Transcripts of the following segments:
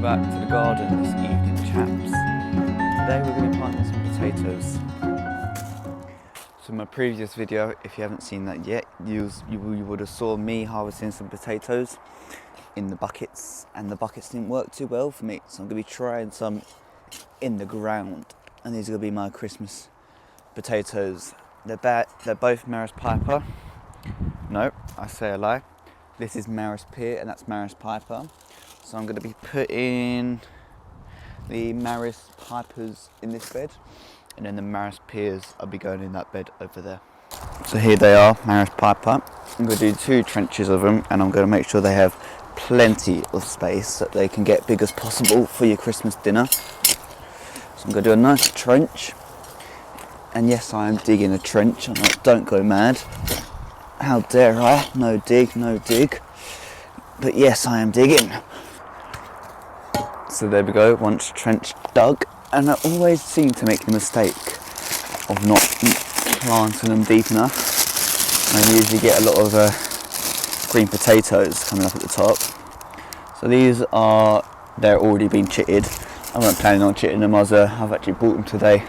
Welcome back to the garden this evening, chaps. Today we're going to be planting some potatoes. So in my previous video, if you haven't seen that yet, you would have saw me harvesting some potatoes in the buckets, and the buckets didn't work too well for me, so I'm going to be trying some in the ground, and these are going to be my Christmas potatoes. They're both Maris Piper. No, I say a lie. This is Maris Pear and that's Maris Piper. So I'm going to be putting the Maris Pipers in this bed, and then the Maris Pears I'll be going in that bed over there. So here they are, Maris Piper. I'm going to do 2 trenches of them, and I'm going to make sure they have plenty of space so that they can get big as possible for your Christmas dinner. So I'm going to do a nice trench, and yes, I am digging a trench. Don't go mad. How dare I? No dig, no dig. But yes, I am digging. So there we go, once trench dug, and I always seem to make the mistake of not planting them deep enough. I usually get a lot of green potatoes coming up at the top. So they're already been chitted. I wasn't planning on chitting them. I've actually bought them today,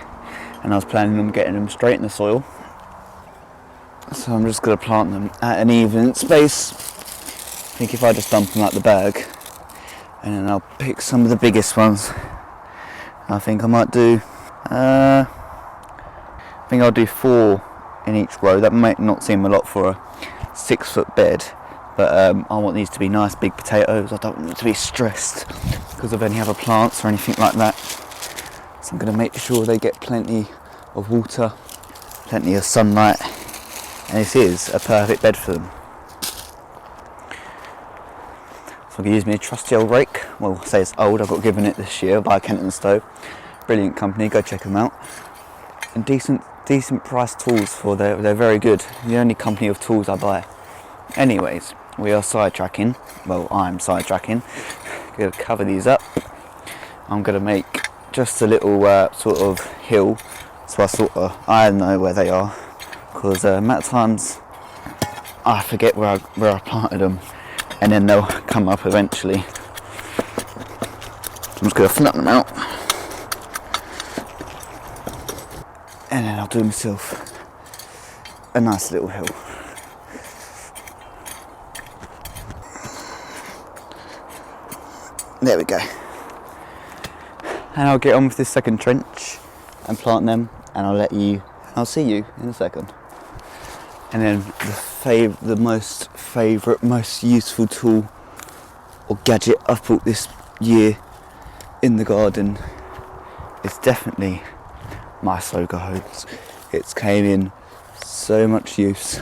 and I was planning on getting them straight in the soil. So I'm just going to plant them at an even space. I think if I just dump them out the bag, and then I'll pick some of the biggest ones. I think I might do, I think I'll do 4 in each row. That might not seem a lot for a 6-foot bed, but I want these to be nice big potatoes. I don't want them to be stressed because of any other plants or anything like that. So I'm going to make sure they get plenty of water, plenty of sunlight, and this is a perfect bed for them. So I'm going to use my trusty old rake. Well, I say it's old, I got given it this year by Kenton Stowe. Brilliant company, go check them out. And decent price tools they're very good. The only company of tools I buy. Anyways, we are sidetracking. Well, I'm sidetracking. Going to cover these up. I'm going to make just a little sort of hill, so I know where they are, because at times I forget where I planted them, and then they'll come up eventually. I'm just going to flatten them out, and then I'll do myself a nice little hill. There we go. And I'll get on with this second trench and plant them, and I'll see you in a second. And then the most favourite, most useful tool or gadget I've bought this year in the garden is definitely my soaker hose. It's came in so much use.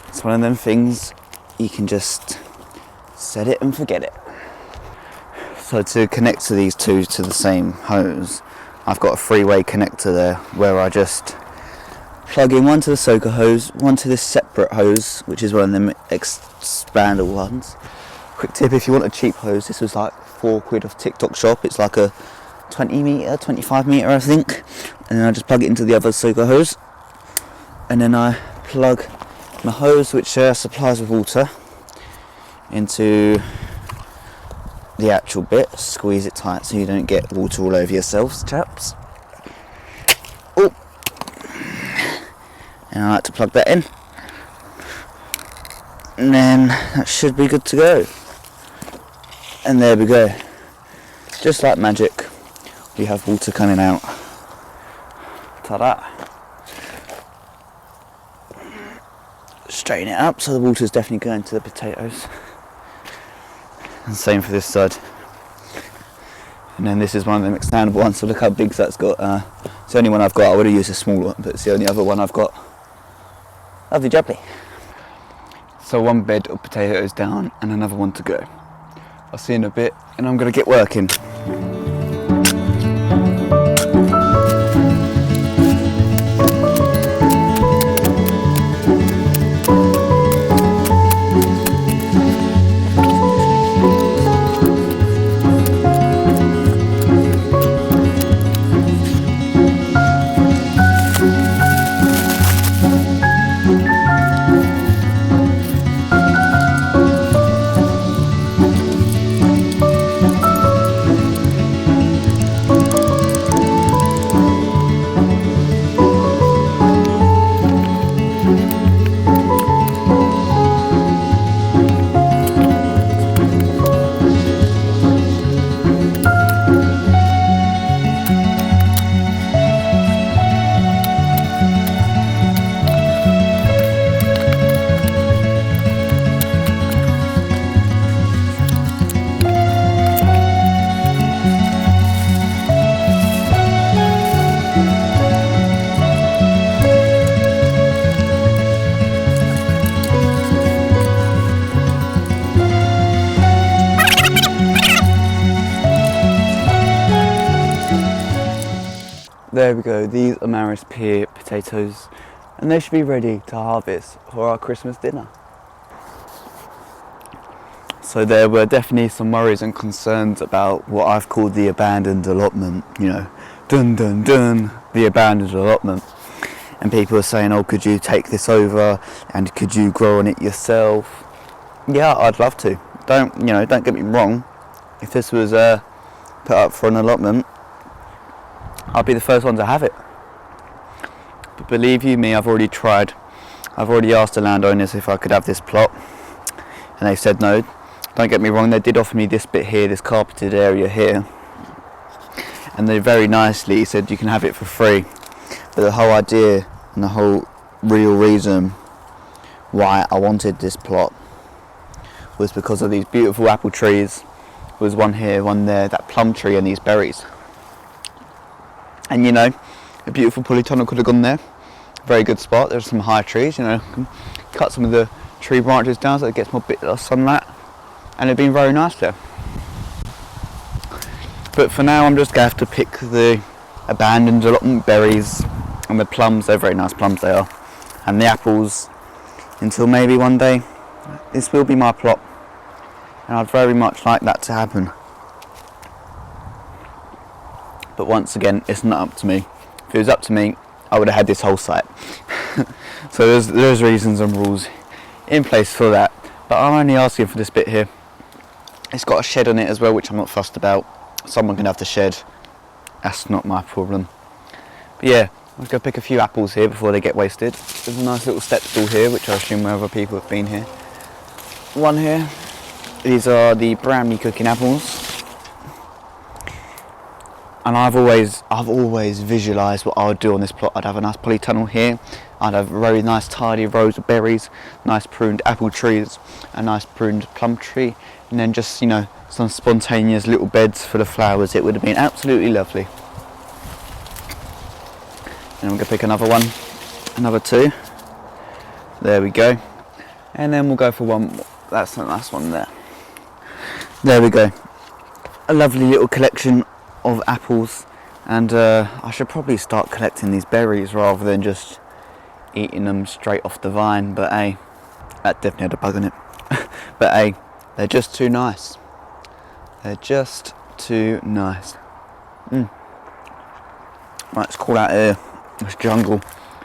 It's one of them things you can just set it and forget it. So to connect to these two to the same hose, I've got a 3-way connector there where I just plug in one to the soaker hose, one to this separate hose, which is one of them expander ones. Quick tip, if you want a cheap hose, this was like £4 off TikTok shop. It's like a 20 metre, 25 metre I think. And then I just plug it into the other soaker hose. And then I plug my hose, which supplies with water, into the actual bit. Squeeze it tight so you don't get water all over yourselves, chaps. Oh, and I like to plug that in, and then that should be good to go. And there we go, just like magic, we have water coming out. Ta-da! Straighten it up so the water's definitely going to the potatoes. And same for this side. And then this is one of them expandable ones, so look how big that's got. It's the only one I've got. I would have used a small one, but it's the only other one I've got. Lovely jubbly. So one bed of potatoes down and another one to go. I'll see you in a bit, and I'm going to get working. There we go, these are Maris pear potatoes, and they should be ready to harvest for our Christmas dinner. So there were definitely some worries and concerns about what I've called the abandoned allotment, you know, dun dun dun, the abandoned allotment. And people were saying, oh, could you take this over and could you grow on it yourself? Yeah, I'd love to. Don't get me wrong. If this was put up for an allotment, I'd be the first one to have it. But believe you me, I've already tried. I've already asked the landowners if I could have this plot, and they said no. Don't get me wrong, they did offer me this bit here, this carpeted area here, and they very nicely said you can have it for free. But the whole idea and the whole real reason why I wanted this plot was because of these beautiful apple trees. Was one here, one there, that plum tree and these berries. And you know, a beautiful polytunnel could have gone there. Very good spot. There's some high trees, you know, cut some of the tree branches down so it gets more bit of sunlight, and it'd been very nice there. But for now I'm just going to have to pick the abandoned allotment berries and the plums. They're very nice plums, they are, and the apples, until maybe one day this will be my plot, and I'd very much like that to happen. But once again, it's not up to me. If it was up to me, I would have had this whole site. So there's reasons and rules in place for that. But I'm only asking for this bit here. It's got a shed on it as well, which I'm not fussed about. Someone can have the shed. That's not my problem. But yeah, I'll go pick a few apples here before they get wasted. There's a nice little step stool here, which I assume other people have been here. One here. These are the brownie cooking apples. And I've always visualised what I would do on this plot. I'd have a nice polytunnel here. I'd have very nice tidy rows of berries, nice pruned apple trees, a nice pruned plum tree, and then just, you know, some spontaneous little beds for the flowers. It would have been absolutely lovely. And I'm going to pick another one, another two. There we go. And then we'll go for one. That's the last one there. There we go. A lovely little collection of apples, and I should probably start collecting these berries rather than just eating them straight off the vine, but hey, that definitely had a bug on it. But hey, they're just too nice. They're just too nice. Right, let's call out here this jungle,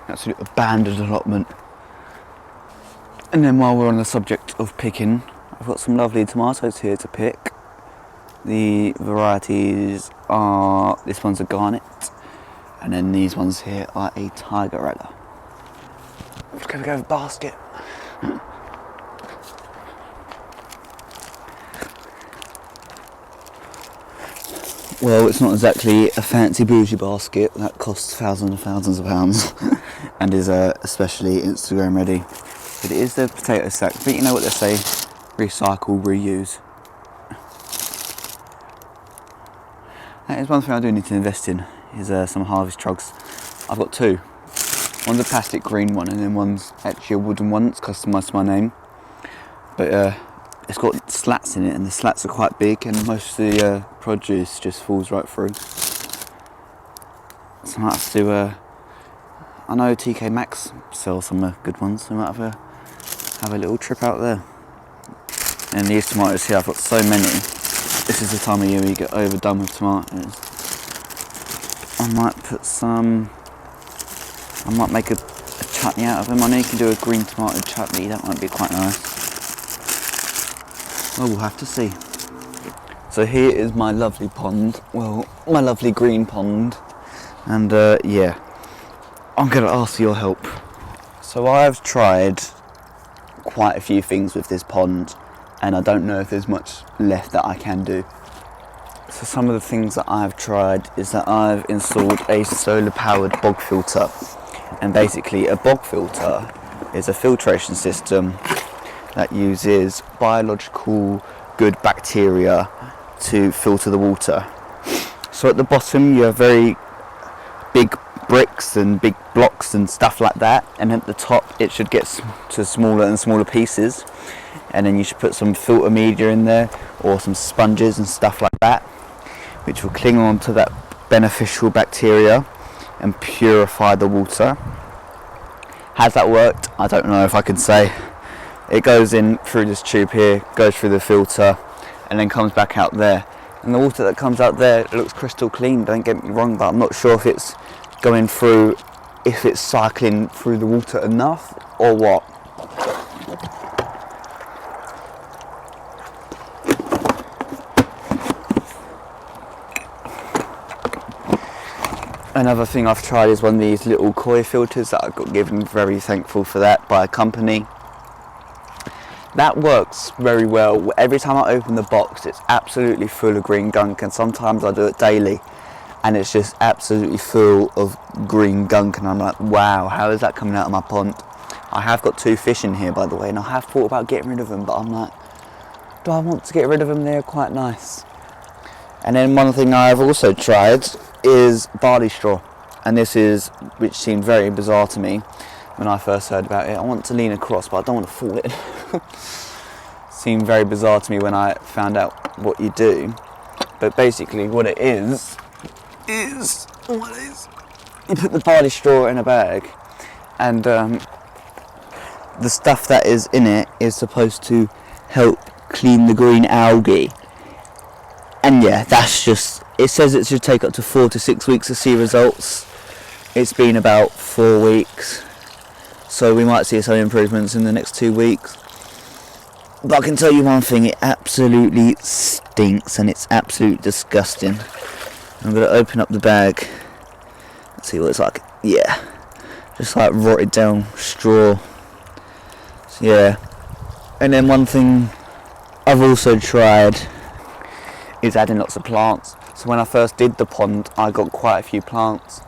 absolute abandoned allotment. And then while we're on the subject of picking, I've got some lovely tomatoes here to pick. The varieties are, this one's a garnet, and then these ones here are a tigerella. Let's go with basket. Well, it's not exactly a fancy bougie basket that costs thousands and thousands of pounds and is especially Instagram ready. But it is the potato sack. But you know what they say, recycle, reuse. That is one thing I do need to invest in, is some harvest trugs. I've got two. One's a plastic green one, and then one's actually a wooden one. It's customised to my name. But it's got slats in it, and the slats are quite big, and most of the produce just falls right through. So I might have to, I know TK Maxx sells some good ones, so I might have a little trip out there. And these tomatoes here, I've got so many. This is the time of year where you get overdone with tomatoes. I might put some, I might make a chutney out of them. I know you can do a green tomato chutney, that might be quite nice. Well, we'll have to see. So here is my lovely pond, well, my lovely green pond. And yeah, I'm going to ask your help. So I've tried quite a few things with this pond, and I don't know if there's much left that I can do. So some of the things that I've tried is that I've installed a solar powered bog filter. And basically a bog filter is a filtration system that uses biological good bacteria to filter the water. So at the bottom you have very big bricks and big blocks and stuff like that, and at the top it should get to smaller and smaller pieces, and then you should put some filter media in there or some sponges and stuff like that, which will cling on to that beneficial bacteria, and purify the water. Has that worked? I don't know if I can say. It goes in through this tube here, goes through the filter, and then comes back out there. And the water that comes out there looks crystal clean, don't get me wrong, but I'm not sure if it's going through, if it's cycling through the water enough or what. Another thing I've tried is one of these little koi filters that I got given, very thankful for that, by a company. That works very well. Every time I open the box, it's absolutely full of green gunk, and sometimes I do it daily and it's just absolutely full of green gunk, and I'm like, wow, how is that coming out of my pond? I have got 2 fish in here, by the way, and I have thought about getting rid of them, but I'm like, do I want to get rid of them? They're quite nice. And then one thing I've also tried is barley straw, and this is, which seemed very bizarre to me when I first heard about it. I want to lean across, but I don't want to fall it. Seemed very bizarre to me when I found out what you do. But basically what it is you put the barley straw in a bag, and the stuff that is in it is supposed to help clean the green algae. And yeah, that's just, it says it should take up to 4 to 6 weeks to see results. It's been about 4 weeks, so we might see some improvements in the next 2 weeks. But I can tell you one thing, it absolutely stinks and it's absolutely disgusting. I'm going to open up the bag and see what it's like. Yeah, just like rotted down straw. So yeah, and then one thing I've also tried is adding lots of plants. So when I first did the pond, I got quite a few plants.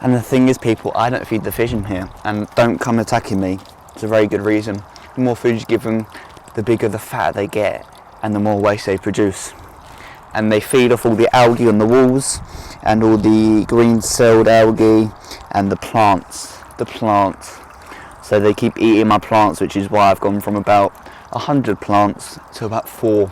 And the thing is, people, I don't feed the fish in here, and don't come attacking me. It's a very good reason. The more food you give them, the bigger the fat they get, and the more waste they produce. And they feed off all the algae on the walls, and all the green-celled algae, and the plants. So they keep eating my plants, which is why I've gone from about 100 plants to about 4.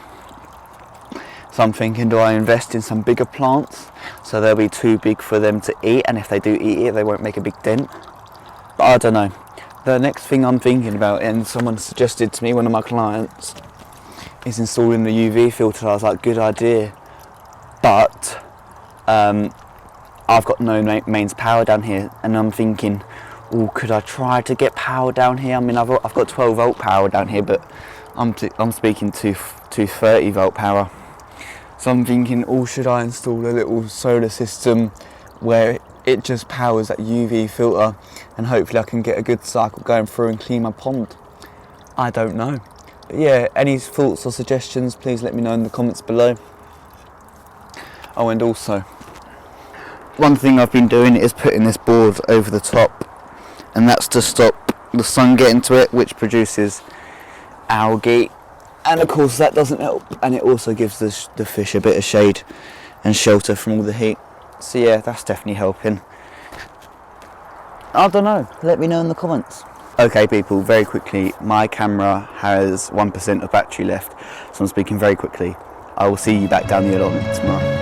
So I'm thinking, do I invest in some bigger plants so they'll be too big for them to eat, and if they do eat it, they won't make a big dent? But I don't know. The next thing I'm thinking about, and someone suggested to me, one of my clients, is installing the UV filter. I was like, good idea. But I've got no mains power down here, and I'm thinking, oh, could I try to get power down here? I mean, I've got 12 volt power down here, but I'm speaking to 30 volt power. So I'm thinking, oh, should I install a little solar system where it just powers that UV filter, and hopefully I can get a good cycle going through and clean my pond? I don't know. But yeah, any thoughts or suggestions, please let me know in the comments below. Oh, and also, one thing I've been doing is putting this board over the top, and that's to stop the sun getting to it, which produces algae. And of course that doesn't help, and it also gives the fish a bit of shade and shelter from all the heat. So yeah, that's definitely helping. I don't know, let me know in the comments. Okay people, very quickly, my camera has 1% of battery left, so I'm speaking very quickly. I will see you back down the allotment tomorrow.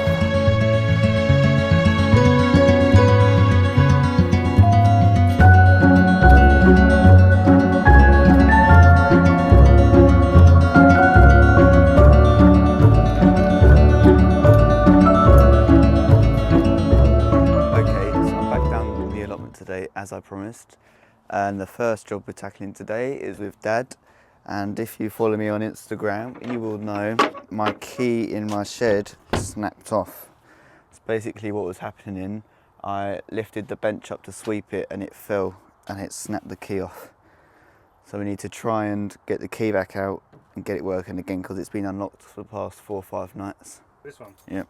Today, as I promised, and the first job we're tackling today is with Dad. And if you follow me on Instagram, you will know my key in my shed snapped off. It's basically what was happening. I lifted the bench up to sweep it and it fell and it snapped the key off. So we need to try and get the key back out and get it working again, because it's been unlocked for the past 4 or 5 nights. This one? Yep.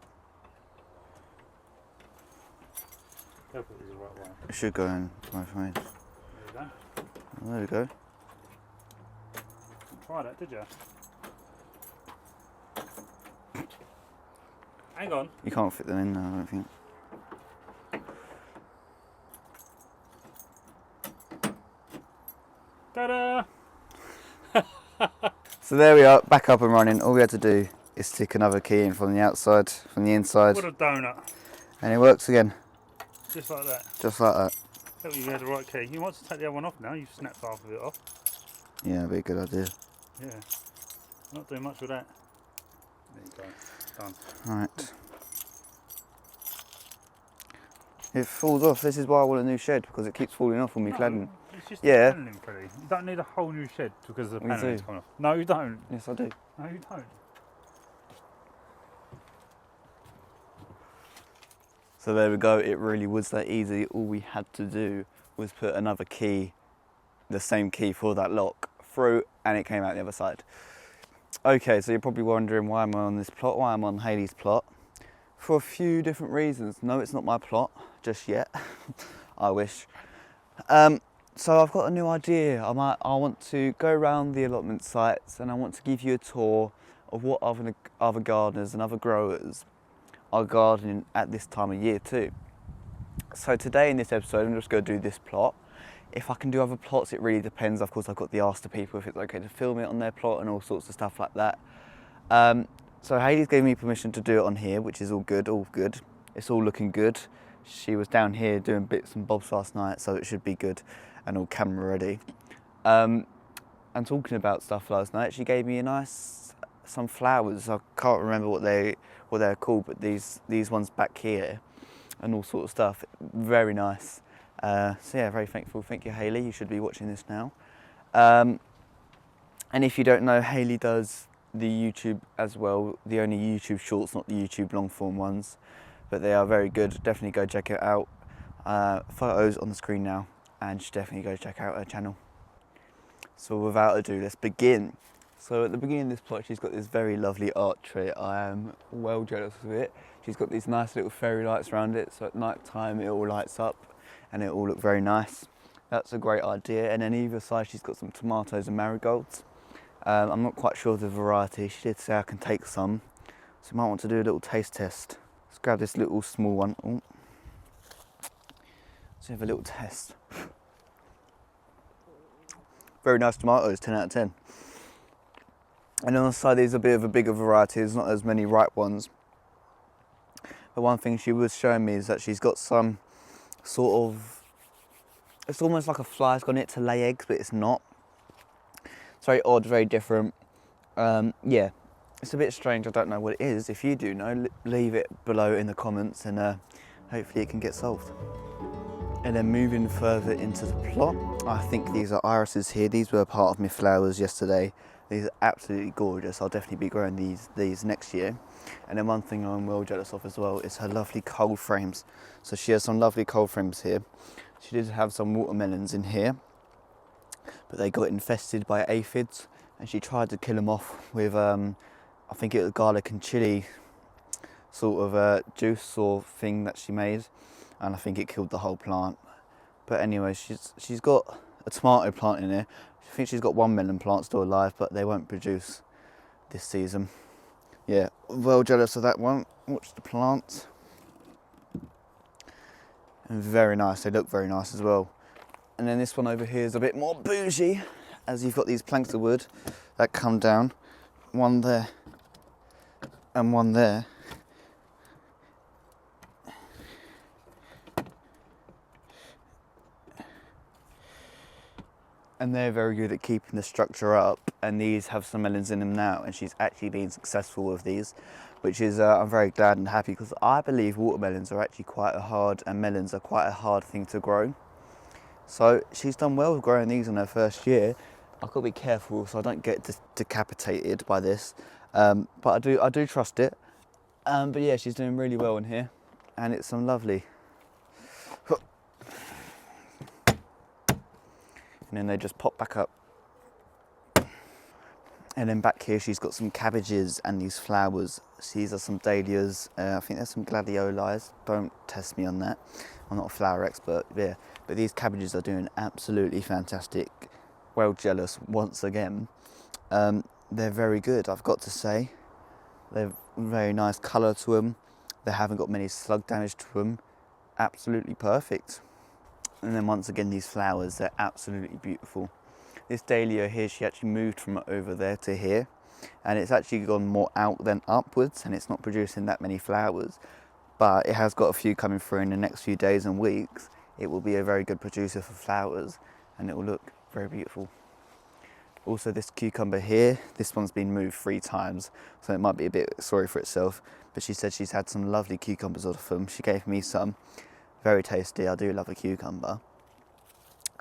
Hopefully the right way. It should go in my phone. There we go. Oh, there we go. Try that, did you? Hang on. You can't fit them in now, I don't think. Ta-da! So there we are, back up and running. All we had to do is stick another key in from the outside, from the inside. What a donut. And it works again. just like that. Just like that. Hope you had the right key. You want to take the other one off now. You've snapped half of it off. Yeah, that'd be a good idea. Yeah. Not doing much with that. There you go. Done. Right. It falls off. This is why I want a new shed, because it keeps falling off on me cladding. It's just Yeah. the panelling, Freddie. You don't need a whole new shed because the You panelling's do. coming off. No, you don't. Yes, I do. No, you don't. So there we go. It really was that easy. All we had to do was put another key, the same key for that lock, through, and it came out the other side. Okay, so you're probably wondering, why am I on this plot? Why am I on Hayley's plot? For a few different reasons. No, it's not my plot just yet. I wish. So I've got a new idea. I want to go around the allotment sites, and I want to give you a tour of what other gardeners and other growers are gardening at this time of year too. So today in this episode, I'm just going to do this plot. If I can do other plots, it really depends. Of course, I've got to ask the people if it's okay to film it on their plot and all sorts of stuff like that. So Hayley's gave me permission to do it on here, which is all good, all good. It's all looking good. She was down here doing bits and bobs last night, so it should be good and all camera ready. And talking about stuff last night, she gave me some flowers. I can't remember what they're called, but these ones back here and all sorts of stuff. Very nice. So yeah, very thankful. Thank you, Hayley. You should be watching this now. And if you don't know, Hayley does the YouTube as well, the only YouTube shorts, not the YouTube long form ones, but they are very good. Definitely go check it out. Photos on the screen now, and you should definitely go check out her channel. So without ado, let's begin. So at the beginning of this plot, she's got this very lovely art tree. I am well jealous of it. She's got these nice little fairy lights around it, so at night time it all lights up and it all looks very nice. That's a great idea. And then either side she's got some tomatoes and marigolds. I'm not quite sure of the variety. She did say I can take some, so you might want to do a little taste test. Let's grab this little small one. Ooh. Let's have a little test. Very nice tomatoes, 10 out of 10. And on the side there's a bit of a bigger variety, there's not as many ripe ones. But one thing she was showing me is that she's got some sort of, it's almost like a fly's got it to lay eggs, but it's not. It's very odd, very different. Yeah, it's a bit strange. I don't know what it is. If you do know, leave it below in the comments, and hopefully it can get solved. And then moving further into the plot, I think these are irises here. These were part of my flowers yesterday. These are absolutely gorgeous. I'll definitely be growing these next year. And then one thing I'm well jealous of as well is her lovely cold frames. So she has some lovely cold frames here. She did have some watermelons in here, but they got infested by aphids, and she tried to kill them off with, I think it was garlic and chilli sort of juice or thing that she made, and I think it killed the whole plant. But anyway, she's got a tomato plant in here. I think she's got one melon plant still alive, but they won't produce this season. Yeah, well jealous of that one. Watch the plants. And very nice, they look very nice as well. And then this one over here is a bit more bougie, as you've got these planks of wood that come down. One there and one there. And they're very good at keeping the structure up, and these have some melons in them now, and she's actually been successful with these, which is, I'm very glad and happy, because I believe watermelons are actually and melons are quite a hard thing to grow. So she's done well with growing these in her first year. I've got to be careful so I don't get decapitated by this, but I do trust it. But yeah, she's doing really well in here, and it's some lovely. And then they just pop back up. And then back here she's got some cabbages and these flowers. These are some dahlias. I think there's some gladioli. Don't test me on that. I'm not a flower expert, yeah. But these cabbages are doing absolutely fantastic. Well jealous once again. They're very good, I've got to say. They're very nice colour to them. They haven't got many slug damage to them. Absolutely perfect. And then once again, these flowers, they're absolutely beautiful. This dahlia here, she actually moved from over there to here, and it's actually gone more out than upwards, and it's not producing that many flowers. but it has got a few coming through in the next few days and weeks. It will be a very good producer for flowers, and it will look very beautiful. Also, this cucumber here, this one's been moved 3 times, so it might be a bit sorry for itself, but she said she's had some lovely cucumbers off them. She gave me some, very tasty. I do love a cucumber.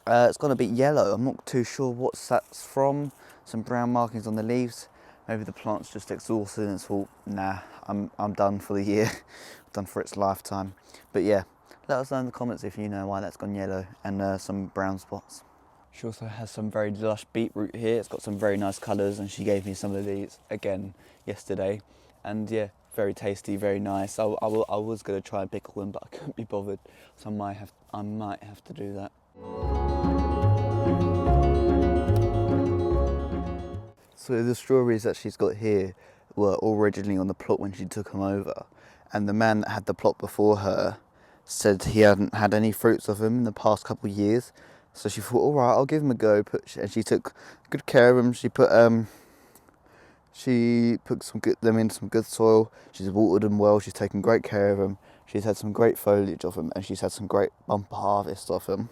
It's gone a bit yellow. I'm not too sure what that's from. Some brown markings on the leaves. Maybe the plant's just exhausted and it's thought, nah, I'm done for the year, done for its lifetime. But yeah, let us know in the comments if you know why that's gone yellow, and some brown spots. She also has some very lush beetroot here. It's got some very nice colours, and she gave me some of these again yesterday. And yeah, very tasty, very nice. I was going to try and pickle them, but I couldn't be bothered, so I might have to do that. So the strawberries that she's got here were originally on the plot when she took them over, and the man that had the plot before her said he hadn't had any fruits of them in the past couple of years. So she thought, all right, I'll give them a go. And she took good care of them. She put them in some good soil. She's watered them well. She's taken great care of them. She's had some great foliage of them, and she's had some great bumper harvest of them.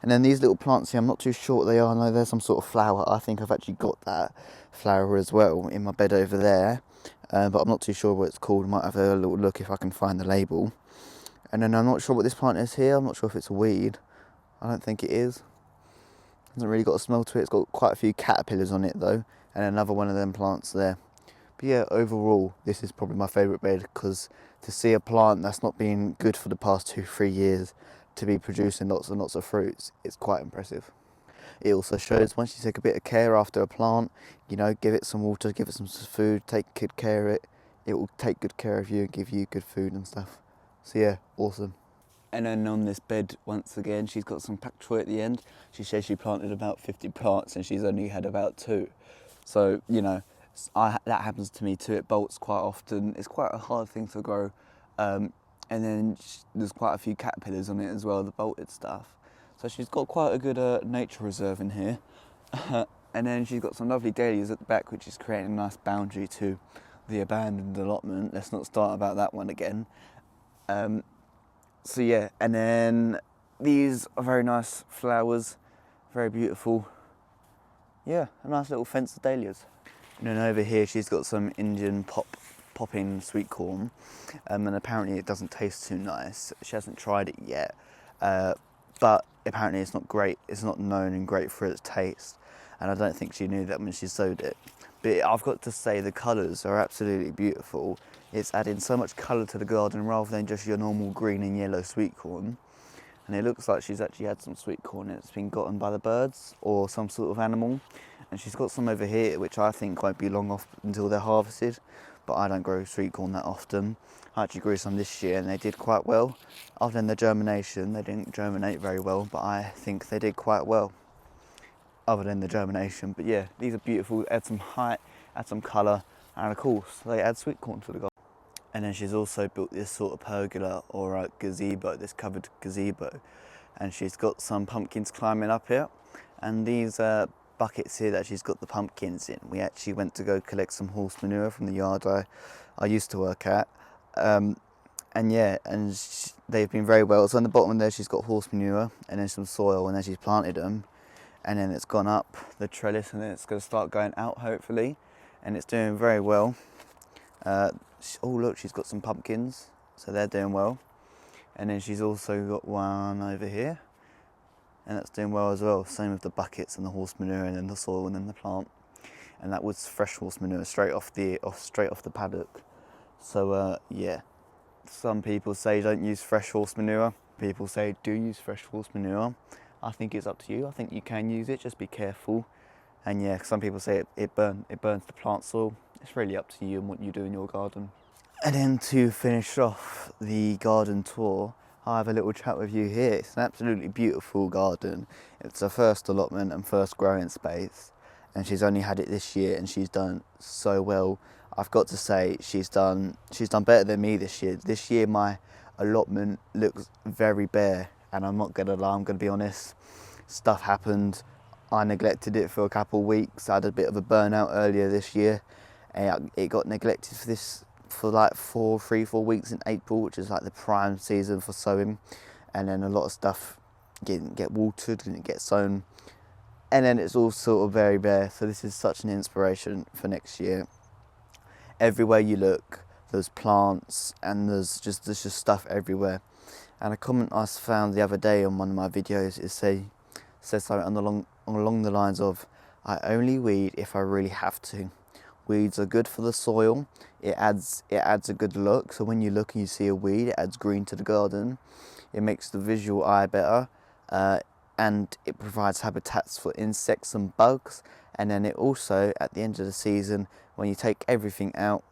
And then these little plants here, I'm not too sure what they are. I know there's some sort of flower. I think I've actually got that flower as well in my bed over there, but I'm not too sure what it's called. Might have a little look if I can find the label. And then I'm not sure what this plant is here. I'm not sure if it's a weed. I don't think it is. It hasn't really got a smell to it. It's got quite a few caterpillars on it though, and another one of them plants there. But yeah, overall, this is probably my favourite bed, because to see a plant that's not been good for the past 2-3 years to be producing lots and lots of fruits, it's quite impressive. It also shows once you take a bit of care after a plant, you know, give it some water, give it some food, take good care of it, it will take good care of you and give you good food and stuff. So yeah, awesome. And then on this bed, once again, she's got some pak choy at the end. She says she planted about 50 plants and she's only had about 2. So, you know, that happens to me too. It bolts quite often. It's quite a hard thing to grow. And then there's quite a few caterpillars on it as well, the bolted stuff. So she's got quite a good nature reserve in here. And then she's got some lovely dahlias at the back, which is creating a nice boundary to the abandoned allotment. Let's not start about that one again. So yeah, and then these are very nice flowers, very beautiful. Yeah, a nice little fence of dahlias. And then over here she's got some Indian popping sweet corn, and apparently it doesn't taste too nice. She hasn't tried it yet, but apparently it's not great. It's not known and great for its taste, and I don't think she knew that when she sowed it. But I've got to say the colours are absolutely beautiful. It's adding so much colour to the garden rather than just your normal green and yellow sweet corn. And it looks like she's actually had some sweet corn and it's been gotten by the birds or some sort of animal. And she's got some over here, which I think won't be long off until they're harvested. But I don't grow sweet corn that often. I actually grew some this year and they did quite well. Other than the germination, they didn't germinate very well, but I think they did quite well. Other than the germination. But yeah, these are beautiful. Add some height, add some colour, and of course they add sweet corn to the garden. And then she's also built this sort of pergola or a gazebo, this covered gazebo. And she's got some pumpkins climbing up here. And these buckets here that she's got the pumpkins in, we actually went to go collect some horse manure from the yard I used to work at. And yeah, and they've been very well. So on the bottom there she's got horse manure and then some soil, and then she's planted them. And then it's gone up the trellis and then it's going to start going out hopefully. And it's doing very well. Oh look, she's got some pumpkins, so they're doing well. And then she's also got one over here, and that's doing well as well. Same with the buckets and the horse manure and then the soil and then the plant. And that was fresh horse manure straight off the paddock. So yeah, some people say don't use fresh horse manure. People say do use fresh horse manure. I think it's up to you. I think you can use it, just be careful. And yeah, some people say it burns the plant soil. It's really up to you and what you do in your garden. And then to finish off the garden tour, I have a little chat with you here. It's an absolutely beautiful garden. It's her first allotment and first growing space. And she's only had it this year and she's done so well. I've got to say she's done better than me this year. This year my allotment looks very bare, and I'm not gonna lie, I'm gonna be honest. Stuff happened. I neglected it for a couple of weeks. I had a bit of a burnout earlier this year. It got neglected for like 3-4 weeks in April, which is like the prime season for sowing, and then a lot of stuff didn't get watered, didn't get sown, and then it's all sort of very bare. So this is such an inspiration for next year. Everywhere you look, there's plants, and there's just stuff everywhere. And a comment I found the other day on one of my videos says something along the lines of, I only weed if I really have to. Weeds are good for the soil. It adds a good look. So when you look and you see a weed, it adds green to the garden. It makes the visual eye better, and it provides habitats for insects and bugs. And then it also, at the end of the season, when you take everything out,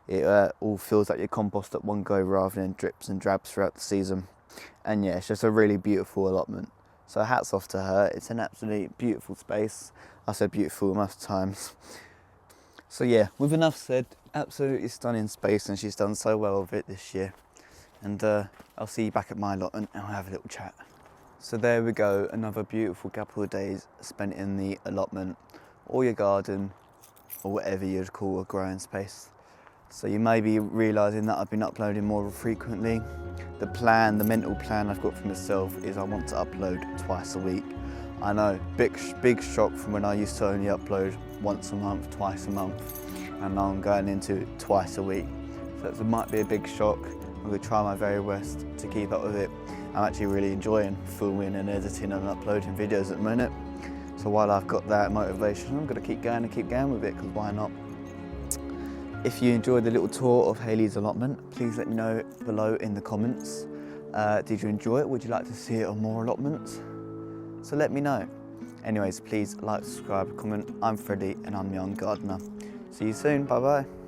it all feels like your compost at one go rather than drips and drabs throughout the season. And yeah, it's just a really beautiful allotment. So hats off to her. It's an absolutely beautiful space. I said beautiful enough times. So yeah, with enough said, absolutely stunning space, and she's done so well with it this year. And I'll see you back at my allotment and we'll have a little chat. So there we go, another beautiful couple of days spent in the allotment or your garden or whatever you'd call a growing space. So you may be realising that I've been uploading more frequently. The mental plan I've got for myself is I want to upload twice a week. I know, big shock from when I used to only upload once a month, twice a month, and now I'm going into twice a week. So it might be a big shock. I'm going to try my very best to keep up with it. I'm actually really enjoying filming and editing and uploading videos at the minute. So while I've got that motivation, I'm going to keep going with it, because why not? If you enjoyed the little tour of Hayley's allotment, please let me know below in the comments. Did you enjoy it? Would you like to see it on more allotments? So let me know. Anyways, please like, subscribe, comment. I'm Freddie and I'm the Young Gardener. See you soon, bye bye.